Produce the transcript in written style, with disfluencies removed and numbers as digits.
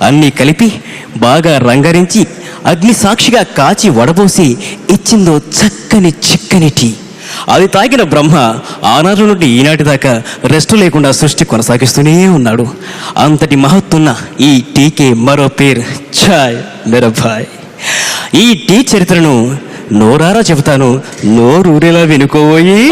అన్నీ కలిపి బాగా రంగరించి అగ్ని సాక్షిగా కాచి వడబోసి ఇచ్చిందో చక్కని చిక్కని టీ. అది తాగిన బ్రహ్మ ఆనాటి నుండి ఈనాటి దాకా రెస్టు లేకుండా సృష్టి కొనసాగిస్తూనే ఉన్నాడు. అంతటి మహత్తున్న ఈ టీకే మరో పేరు ఛాయ్ మేరా భాయ్. ఈ టీ చరిత్రను నోరారా చెబుతాను, నోరూరేలా వినుకోబోయి.